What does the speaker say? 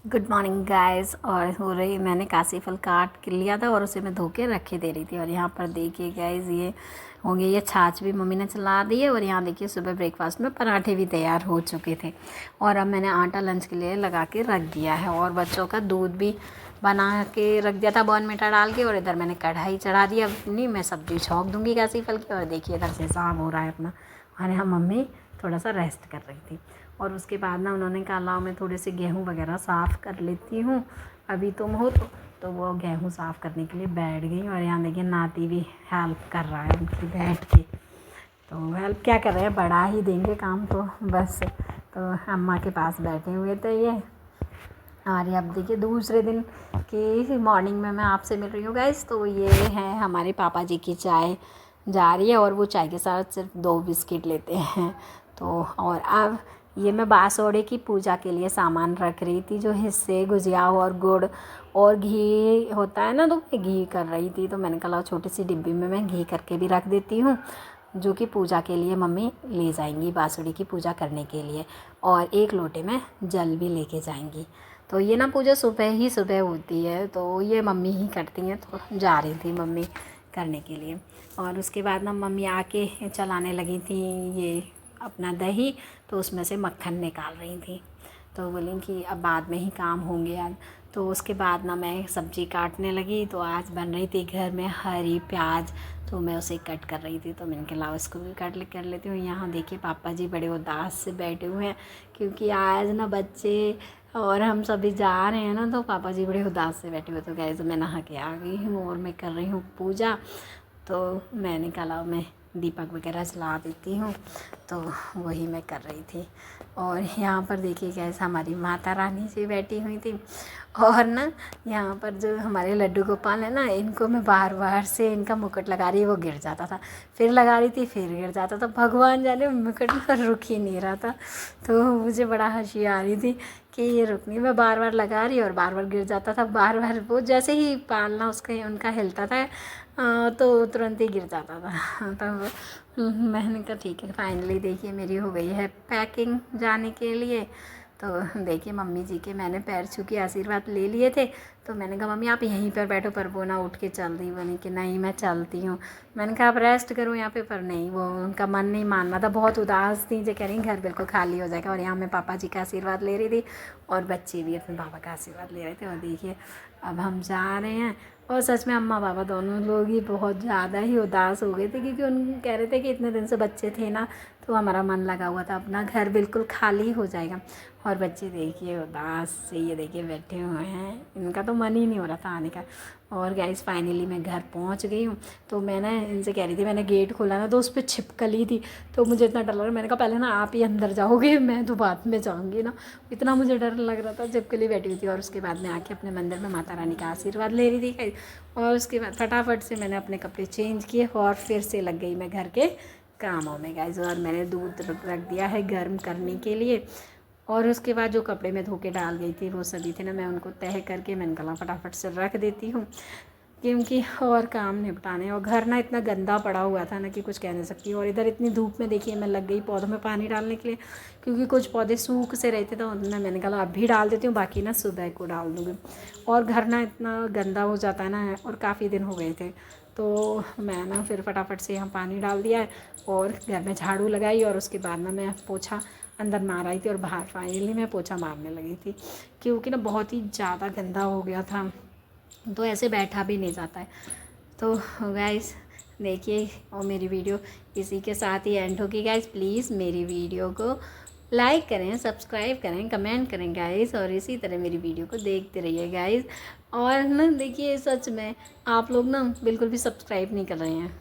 Good morning guys. और हो रही मैंने काशी फल काट के लिया था और उसे मैं धो के रखे दे रही थी। और यहाँ पर देखिए गाइस ये होंगे, ये छाछ भी मम्मी ने चला दी है। और यहाँ देखिए सुबह ब्रेकफास्ट में पराठे भी तैयार हो चुके थे। और अब मैंने आटा लंच के लिए लगा के रख दिया है और बच्चों का दूध भी बना के रख दिया था बॉर्नविटा डाल के। और इधर मैंने कढ़ाई चढ़ा दी। अपनी मैं सब्ज़ी छौंक दूँगी काशी फल की। और देखिए इधर से शाम हो रहा है अपना, और यहाँ मम्मी थोड़ा सा रेस्ट कर रही थी। और उसके बाद ना उन्होंने कहा लाओ मैं थोड़े से गेहूँ वगैरह साफ़ कर लेती हूँ, अभी तुम हो तो वो गेहूँ साफ़ करने के लिए बैठ गई। और यहाँ देखिए नाती भी हेल्प कर रहा है उनकी बैठ के। तो हेल्प क्या कर रहे हैं, बढ़ा ही देंगे काम तो बस। तो अम्मा के पास बैठे हुए थे ये। और ये अब देखिए दूसरे दिन की मॉर्निंग में मैं आपसे मिल रही हूँ गाइस। तो ये है हमारे पापा जी की चाय जा रही है और वो चाय के साथ सिर्फ 2 बिस्किट लेते हैं। तो और अब ये मैं बासोड़े की पूजा के लिए सामान रख रही थी, जो हिस्से गुजिया और गुड़ और घी होता है ना, तो मैं घी कर रही थी। तो मैंने कहा छोटी सी डिब्बी में मैं घी करके भी रख देती हूँ, जो कि पूजा के लिए मम्मी ले जाएंगी बासुड़ी की पूजा करने के लिए। और 1 लोटे में जल भी लेके जाएंगी। तो ये ना पूजा सुबह होती है, तो ये मम्मी ही करती हैं। तो जा रही थी मम्मी करने के लिए। और उसके बाद ना मम्मी आके चलाने लगी थी ये अपना दही, तो उसमें से मक्खन निकाल रही थी। तो बोली कि अब बाद में ही काम होंगे आज। तो उसके बाद ना मैं सब्ज़ी काटने लगी। तो आज बन रही थी घर में हरी प्याज, तो मैं उसे कट कर रही थी। तो मैंने कहा लाओ इसको भी कर लेती हूँ। यहाँ देखिए पापा जी बड़े उदास से बैठे हुए हैं, क्योंकि आज ना बच्चे और हम सभी जा रहे हैं ना, तो पापा जी बड़े उदास से बैठे हुए। तो गैस मैं नहा के आ गई हूँ और मैं कर रही हूँ पूजा। तो मैंने कहा मैं दीपक वगैरह जला देती हूँ, तो वही मैं कर रही थी। और यहाँ पर देखिए कैसे हमारी माता रानी जी बैठी हुई थी। और ना यहाँ पर जो हमारे लड्डू गोपाल है ना, इनको मैं बार बार से इनका मुकुट लगा रही, वो गिर जाता था, फिर लगा रही थी फिर गिर जाता था। भगवान जाने मुकुट पर रुक ही नहीं रहा था। तो मुझे बड़ा हंसी आ रही थी कि ये रुक नहीं, मैं बार बार लगा रही और बार बार गिर जाता था। बार बार वो जैसे ही पालना उसका उनका हिलता था तो तुरंत ही गिर जाता था। तो मैंने कहा ठीक है। फाइनली देखिए मेरी हो गई है पैकिंग जाने के लिए। तो देखिए मम्मी जी के मैंने पैर छू के आशीर्वाद ले लिए थे। तो मैंने कहा मम्मी आप यहीं पर बैठो, पर वो ना उठ के चल रही, बनी कि नहीं मैं चलती हूँ। मैंने कहा आप रेस्ट करो यहाँ पे, पर नहीं, वो उनका मन नहीं मान रहा था, बहुत उदास थी, जो कह रही घर बिल्कुल खाली हो जाएगा। और यहाँ मैं पापा जी का आशीर्वाद ले रही थी और बच्चे भी अपने पापा का आशीर्वाद ले रहे थे। और देखिए अब हम जा रहे हैं। और सच में अम्मा पापा दोनों लोग ही बहुत ज़्यादा ही उदास हो गए थे, क्योंकि उन कह रहे थे कि इतने दिन से बच्चे थे ना, तो हमारा मन लगा हुआ था, अपना घर बिल्कुल खाली हो जाएगा। और बच्चे देखिए उदास से ये देखिए बैठे हुए हैं, इनका तो मन ही नहीं हो रहा था आने का। और गाइस फाइनली मैं घर पहुंच गई हूँ। तो मैं ना इनसे कह रही थी, मैंने गेट खोला ना तो उस पर छिपकली थी, तो मुझे इतना डर लग रहा। मैंने कहा पहले ना आप ही अंदर जाओगे, मैं तो बाद में जाऊँगी ना, इतना मुझे डर लग रहा था। छिपकली बैठी हुई थी। और उसके बाद मैं आके अपने मंदिर में माता रानी का आशीर्वाद ले रही थी। और उसके बाद फटाफट से मैंने अपने कपड़े चेंज किए और फिर से लग गई मैं घर के कामों में गाइस। और मैंने दूध रख दिया है गर्म करने के लिए। और उसके बाद जो कपड़े मैं धो के डाल गई थी वो सभी थे ना, मैं उनको तह करके मैंने कहा फटाफट से रख देती हूँ, क्योंकि और काम निपटाने। और घर ना इतना गंदा पड़ा हुआ था ना कि कुछ कह नहीं सकती। और इधर इतनी धूप में देखिए मैं लग गई पौधों में पानी डालने के लिए, क्योंकि कुछ पौधे सूख से रहते थे। उनमें मैंने कहा अभी डाल देती हूँ, बाकी ना सुबह को डाल दूँगी। और घर ना इतना गंदा हो जाता है ना, और काफ़ी दिन हो गए थे। तो मैं ना फिर फटाफट से यहाँ पानी डाल दिया है और घर में झाड़ू लगाई। और उसके बाद ना मैं पोछा अंदर मार आई थी और बाहर फाइनली मैं पोछा मारने लगी थी, क्योंकि ना बहुत ही ज़्यादा गंदा हो गया था, तो ऐसे बैठा भी नहीं जाता है। तो गाइस देखिए, और मेरी वीडियो इसी के साथ ही एंड होगी गाइस। प्लीज़ मेरी वीडियो को लाइक करें, सब्सक्राइब करें, कमेंट करें गाइस, और इसी तरह मेरी वीडियो को देखते रहिए गाइस। और ना देखिए सच में आप लोग ना बिल्कुल भी सब्सक्राइब नहीं कर रहे हैं।